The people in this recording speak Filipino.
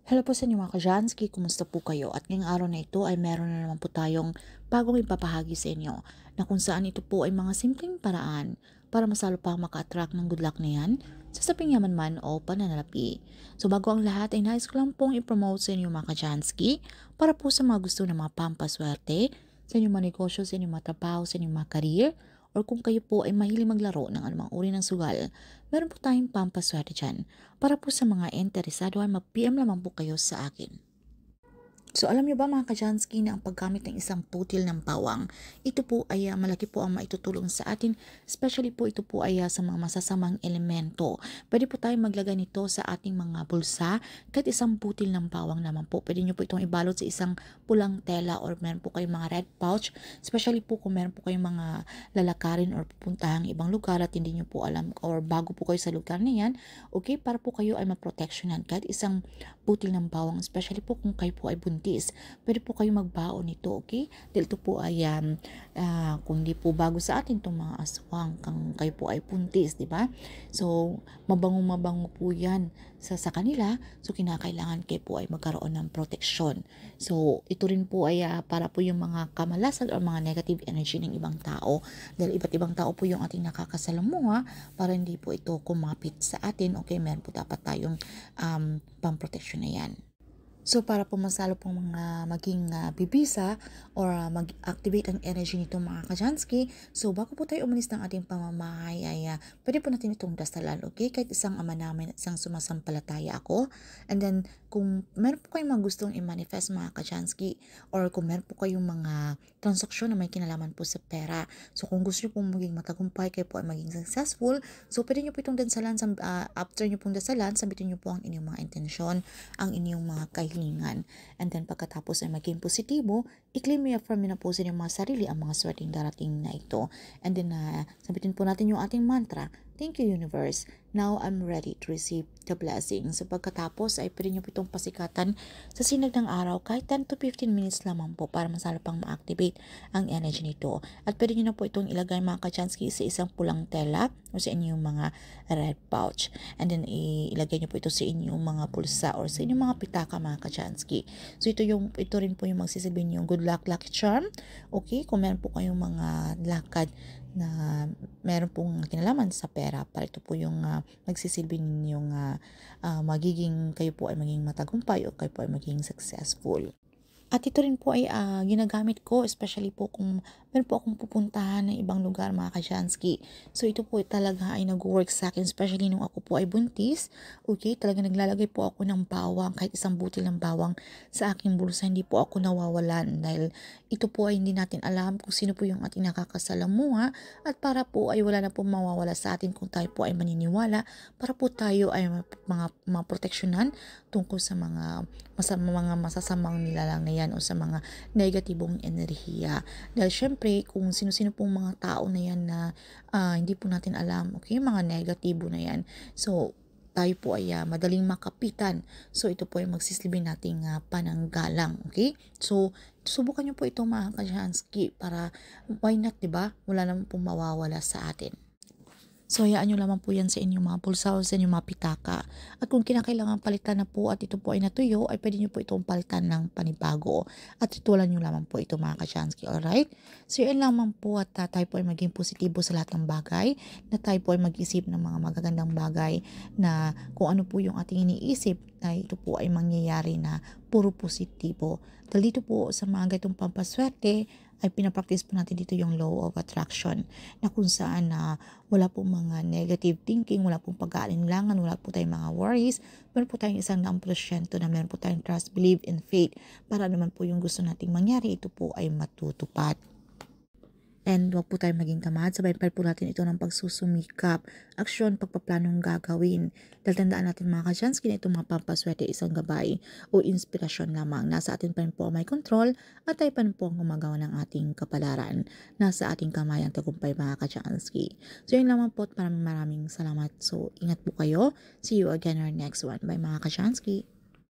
Hello po sa inyo mga ka-Jansky, kumusta po kayo? At ngayong araw na ito ay meron na naman po tayong bagong ipapahagi sa inyo na kung saan ito po ay mga simpleng paraan para masalo pa maka-attract ng good luck na yan sa saping yaman man o pananalapi. So bago ang lahat ay nais ko lang pong i-promote sa inyo mga ka-Jansky para po sa mga gusto ng mga pampaswerte sa inyong mga negosyo, sa inyong mga trabaho, sa inyong mga career, or kung kayo po ay mahilig maglaro ng anumang uri ng sugal, meron po tayong pampaswerte dyan. Para po sa mga interesado ay mag-PM lamang po kayo sa akin. So alam niyo ba mga ka-Jansky na ang paggamit ng isang putil ng bawang, ito po ay malaki po ang maitutulong sa atin, especially po ito po ay sa mga masasamang elemento. Pwede po tayong maglagay nito sa ating mga bulsa, kahit isang putil ng bawang naman po. Pwede niyo po itong ibalot sa isang pulang tela or meron po kayong mga red pouch, especially po kung meron po kayong mga lalakarin or pupuntahang ibang lugar at hindi niyo po alam or bago po kayo sa lugar na yan, okay, para po kayo ay maproteksyonan kahit isang putil ng bawang, especially po kung kayo po ay buntis. Pwede po kayo magbaon nito, okay? Dahil ito po ay, kung di po bago sa atin itong mga aswang, kung kayo po ay buntis, di ba? So, mabango po yan sa kanila. So, kinakailangan kayo po ay magkaroon ng proteksyon. So, ito rin po ay para po yung mga kamalasan o mga negative energy ng ibang tao. Dahil iba't ibang tao po yung ating nakakasalamuha para hindi po ito kumapit sa atin. Okay, meron po dapat tayong pang-protection na yan. So para po masalo pong mga maging bibisa or mag-activate ang energy nito mga ka-Jansky, so bago po tayo umalis ng ating pamamahay ay pwede po natin itong dasalan, okay? Kahit isang ama namin at isang sumasampalataya ako. And then kung meron po kayong mga gustong i-manifest mga ka-Jansky or kung meron po kayong mga transaksyon na may kinalaman po sa pera, so kung gusto nyo pong maging matagumpay, kayo po ay maging successful, so pwede nyo po itong dasalan, after nyo pong dasalan, sabitin nyo po ang inyong mga intensyon, ang inyong mga kahilingan. And then pagkatapos ay maging positibo, i-claim affirm na po sa inyong mga sarili ang mga swerteng darating na ito. And then sabitin po natin yung ating mantra, thank you universe, now I'm ready to receive the blessing. So pagkatapos ay pwede nyo po itong pasikatan sa sinag ng araw kahit 10 to 15 minutes lamang po para masalo pang ma-activate ang energy nito. At pwede nyo na po itong ilagay mga ka-Jansky sa isang pulang tela o sa inyong mga red pouch. And then ilagay nyo po ito sa inyong mga pulsa or sa inyong mga pitaka mga ka-Jansky. So ito rin po yung magsisilbi yung good luck lucky charm. Okay, kung meron po kayong mga lakad na meron pong kinalaman sa pera, para ito po yung magsisilbi ninyong magiging kayo po ay maging matagumpay o kayo po ay maging successful. At ito rin po ay ginagamit ko, especially po kung meron po akong pupuntahan ng ibang lugar mga ka-Jansky. So ito po talaga ay nag-work sa akin, especially nung ako po ay buntis. Okay, talaga naglalagay po ako ng bawang, kahit isang butil ng bawang sa aking bulsa. Hindi po ako nawawalan dahil ito po ay hindi natin alam kung sino po yung ating nakakasalamuha. At para po ay wala na po mawawala sa atin kung tayo po ay maniniwala, para po tayo ay mga proteksyonan tungkol sa mga masasamang nilalang na yan o sa mga negatibong enerhiya. Dahil syempre, kung sino-sino pong mga tao na yan na hindi po natin alam, okay, mga negatibo na yan. So, tayo po ay madaling makapitan. So, ito po ay magsisilbi nating pananggalang, okay? So, subukan nyo po ito mga ka-Jansky para why not, diba? Wala naman pong mawawala sa atin. So, hayaan nyo lamang po yan sa inyong mga pulsa o sa inyong mga pitaka. At kung kinakailangan palitan na po at ito po ay natuyo, ay pwede nyo po itong palitan ng panibago. At ritualan nyo lamang po ito mga ka-Jansky, alright? So, yun lamang po at tayo po ay maging positibo sa lahat ng bagay. Na tayo po ay mag-isip ng mga magagandang bagay na kung ano po yung ating iniisip, ay ito po ay mangyayari na puro positibo. Dahil dito po sa mga gatong pampaswerte, ay pinapractice po natin dito yung law of attraction na kung saan wala pong mga negative thinking, wala pong pag-aalinlangan, wala po tayong mga worries, meron po tayong isang naang porsyento na meron po tayong trust, believe, and faith para naman po yung gusto nating mangyari, ito po ay matutupad. And huwag po tayong maging tamad, sabay pa po natin ito ng pagsusumikap, aksyon, pagpaplanong gagawin. Dahil tandaan natin mga ka-Jansky na itong mga pampaswerte isang gabay o inspirasyon lamang. Nasa atin pa rin po may control at tayo pa rin po ang gumagawa ng ating kapalaran. Nasa ating kamay ang tagumpay mga ka-Jansky. So yun lamang po at maraming salamat. So ingat po kayo. See you again in our next one. Bye mga ka-Jansky.